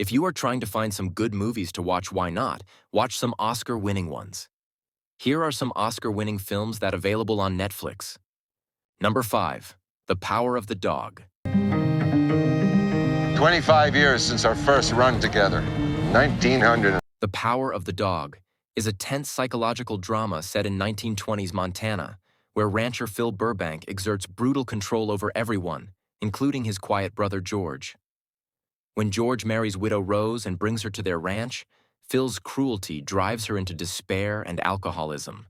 If you are trying to find some good movies to watch, why not? Watch some Oscar-winning ones. Here are some Oscar-winning films that are available on Netflix. Number 5. The Power of the Dog. 25 years since our first run together. 1900. The Power of the Dog is a tense psychological drama set in 1920s Montana, where rancher Phil Burbank exerts brutal control over everyone, including his quiet brother George. When George marries widow Rose and brings her to their ranch, Phil's cruelty drives her into despair and alcoholism.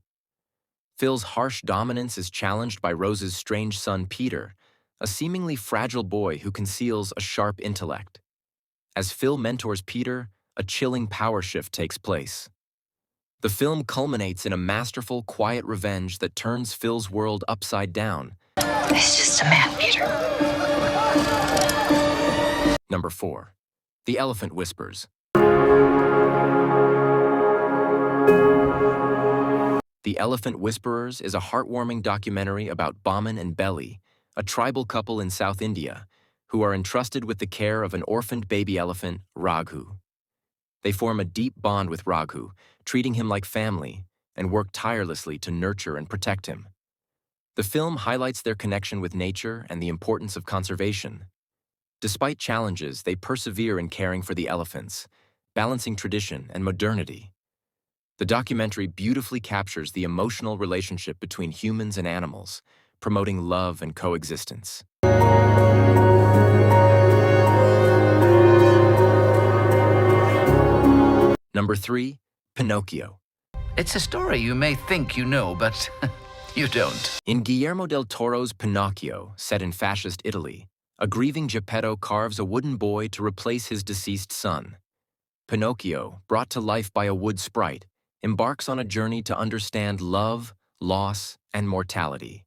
Phil's harsh dominance is challenged by Rose's strange son Peter, a seemingly fragile boy who conceals a sharp intellect. As Phil mentors Peter, a chilling power shift takes place. The film culminates in a masterful, quiet revenge that turns Phil's world upside down. It's just a man, Peter. Number 4. The Elephant Whispers. The Elephant Whisperers is a heartwarming documentary about Baman and Belly, a tribal couple in South India, who are entrusted with the care of an orphaned baby elephant, Raghu. They form a deep bond with Raghu, treating him like family, and work tirelessly to nurture and protect him. The film highlights their connection with nature and the importance of conservation. Despite challenges, they persevere in caring for the elephants, balancing tradition and modernity. The documentary beautifully captures the emotional relationship between humans and animals, promoting love and coexistence. Number 3. Pinocchio. It's a story you may think you know, but you don't. In Guillermo del Toro's Pinocchio, set in fascist Italy, a grieving Geppetto carves a wooden boy to replace his deceased son. Pinocchio, brought to life by a wood sprite, embarks on a journey to understand love, loss, and mortality.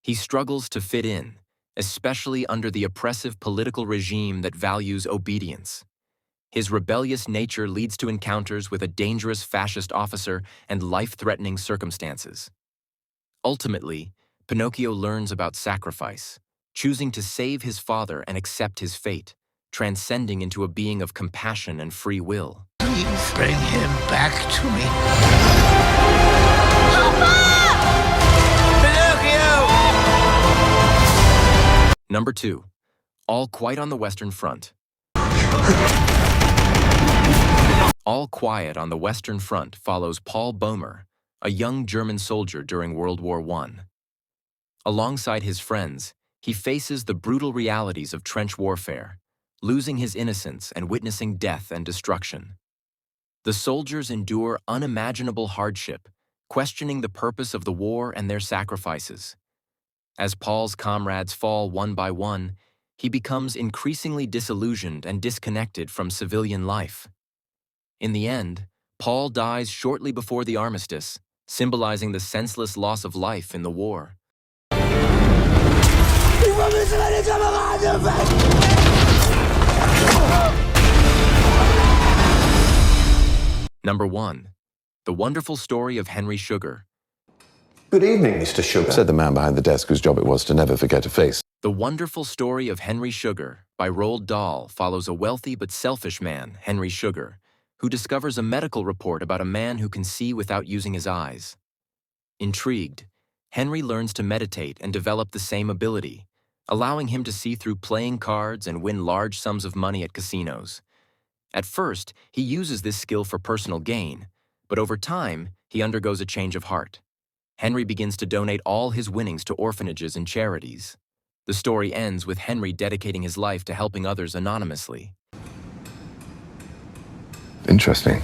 He struggles to fit in, especially under the oppressive political regime that values obedience. His rebellious nature leads to encounters with a dangerous fascist officer and life-threatening circumstances. Ultimately, Pinocchio learns about sacrifice, choosing to save his father and accept his fate, transcending into a being of compassion and free will. Please bring him back to me. Pinocchio! Number 2. All Quiet on the Western Front. All Quiet on the Western Front follows Paul Boehmer, a young German soldier during World War I. Alongside his friends, he faces the brutal realities of trench warfare, losing his innocence and witnessing death and destruction. The soldiers endure unimaginable hardship, questioning the purpose of the war and their sacrifices. As Paul's comrades fall one by one, he becomes increasingly disillusioned and disconnected from civilian life. In the end, Paul dies shortly before the armistice, symbolizing the senseless loss of life in the war. Number 1. The Wonderful Story of Henry Sugar. Good evening, Mr. Sugar, said the man behind the desk whose job it was to never forget a face. The Wonderful Story of Henry Sugar by Roald Dahl follows a wealthy but selfish man, Henry Sugar, who discovers a medical report about a man who can see without using his eyes. Intrigued, Henry learns to meditate and develop the same ability, allowing him to see through playing cards and win large sums of money at casinos. At first, he uses this skill for personal gain, but over time, he undergoes a change of heart. Henry begins to donate all his winnings to orphanages and charities. The story ends with Henry dedicating his life to helping others anonymously. Interesting.